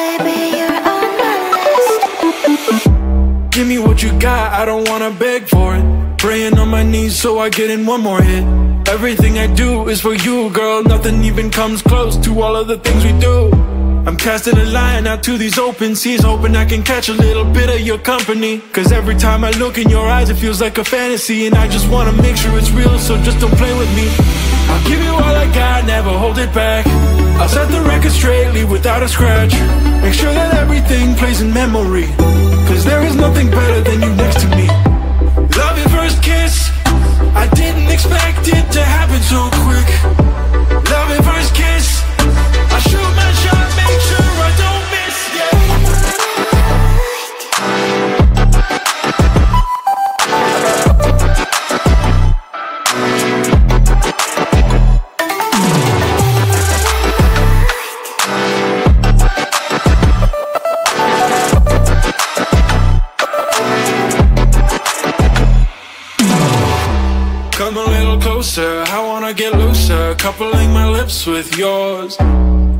baby, you're on my list. Give me what you got, I don't wanna beg for it. Praying on my knees so I get in one more hit. Everything I do is for you, girl. Nothing even comes close to all of the things we do. I'm casting a line out to these open seas, hoping I can catch a little bit of your company. Cause every time I look in your eyes it feels like a fantasy, and I just wanna make sure it's real, so just don't play with me. I'll give you all I got, never hold it back. I'll set the record straight, leave without a scratch. Make sure that everything plays in memory, cause there is nothing better than you next to me. Love your first kiss, I didn't expect it to happen so quick. Love your first kiss, I shoot my shot, make sure I don't miss, yeah. Come a little closer, I wanna get looser, coupling my lips with yours.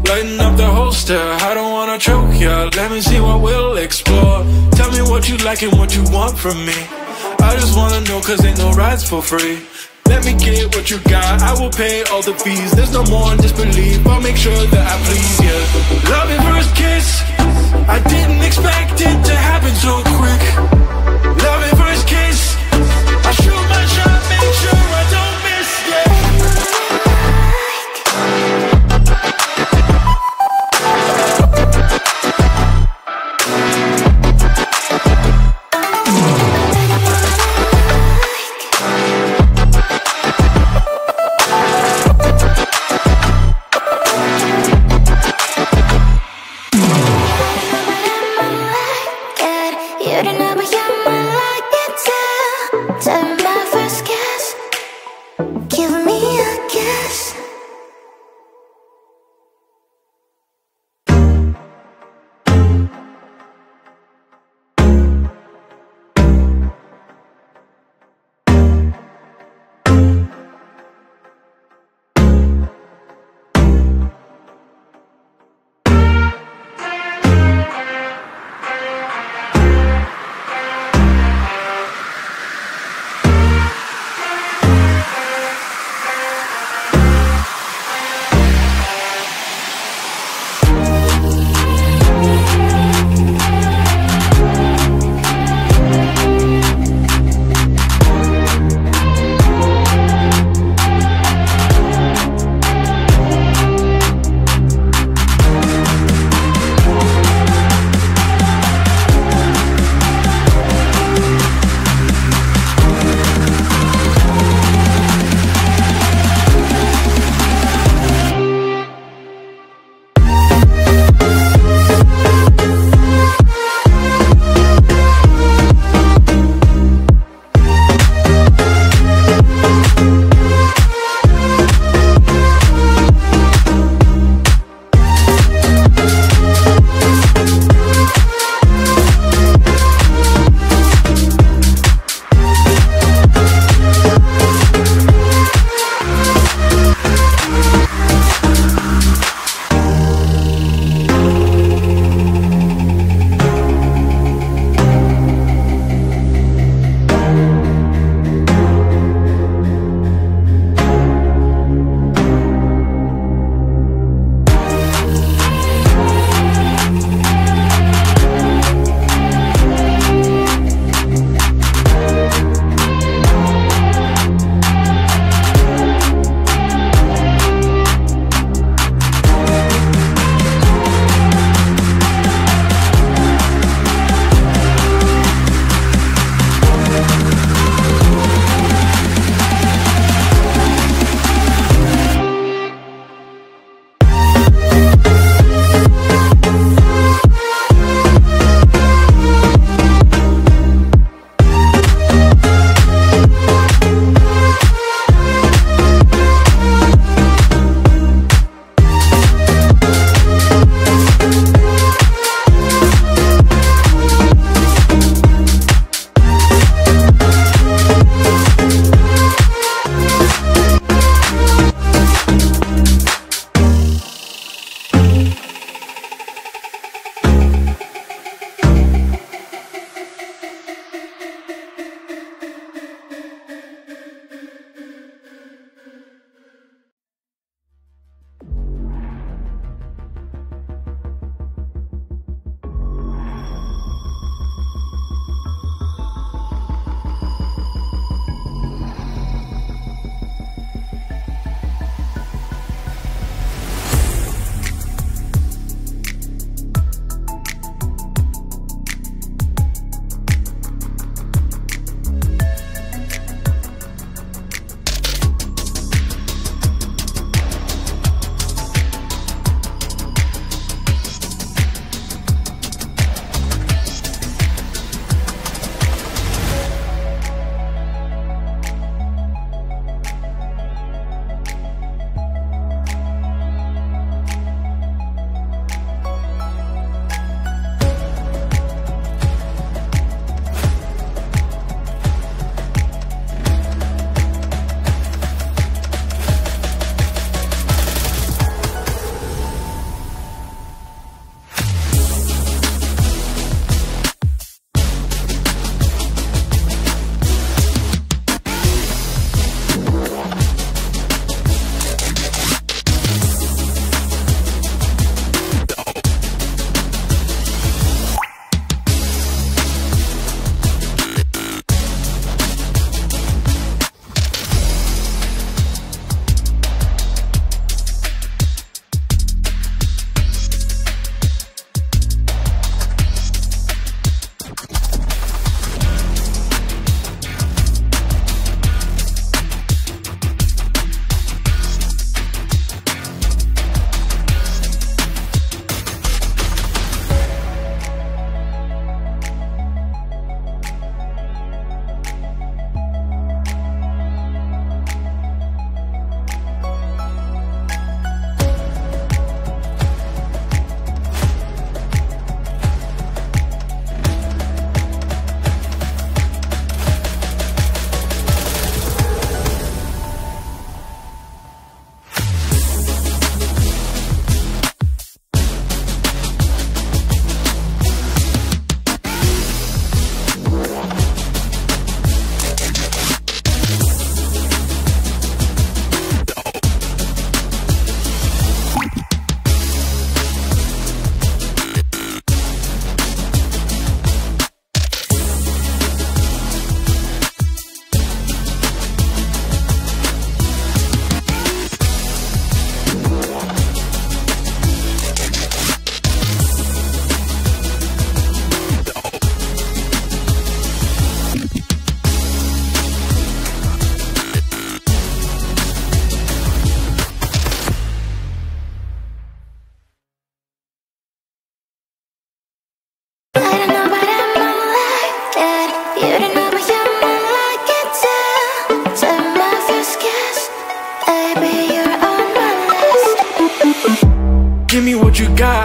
Lighten up the holster, I don't wanna choke ya. Let me see what we'll explore. Tell me what you like and what you want from me. I just wanna know, cause ain't no rides for free. Let me get what you got, I will pay all the fees. There's no more disbelief, I'll make sure that I please you. Love your first kiss, I didn't expect it to happen so quick. Love your first kiss, I shoot my shot, make sure I don't miss, yeah.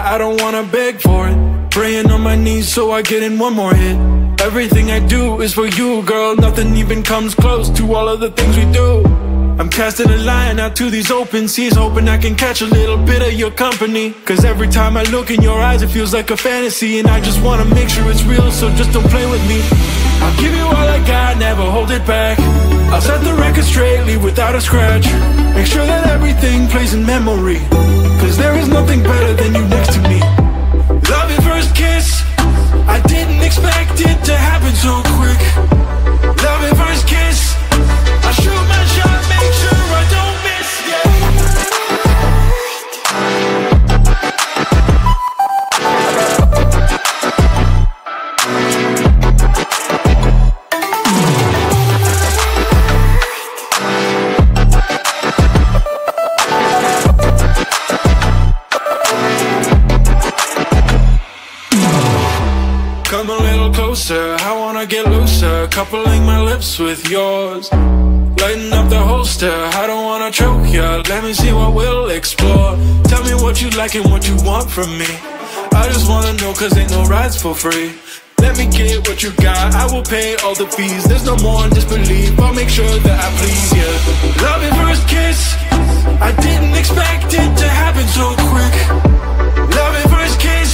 I don't wanna beg for it. Praying on my knees so I get in one more hit. Everything I do is for you, girl. Nothing even comes close to all of the things we do. I'm casting a line out to these open seas, hoping I can catch a little bit of your company. Cause every time I look in your eyes it feels like a fantasy, and I just wanna make sure it's real, so just don't play with me. I'll give you all I got, never hold it back. I'll set the record straight, leave without a scratch. Make sure that everything plays in memory, cause there is nothing better than you next to me. Love at first kiss, I didn't expect it to happen so quick. Love at first kiss, I shoot my shot, make sure I don't miss, Come a little closer, I wanna get looser, coupling my lips with yours. Lighten up the holster, I don't wanna choke ya. Let me see what we'll explore. Tell me what you like and what you want from me. I just wanna know, cause ain't no rides for free. Let me get what you got, I will pay all the fees. There's no more disbelief, I'll make sure that I please ya. Love at first kiss, I didn't expect it to happen so quick. Love at first kiss,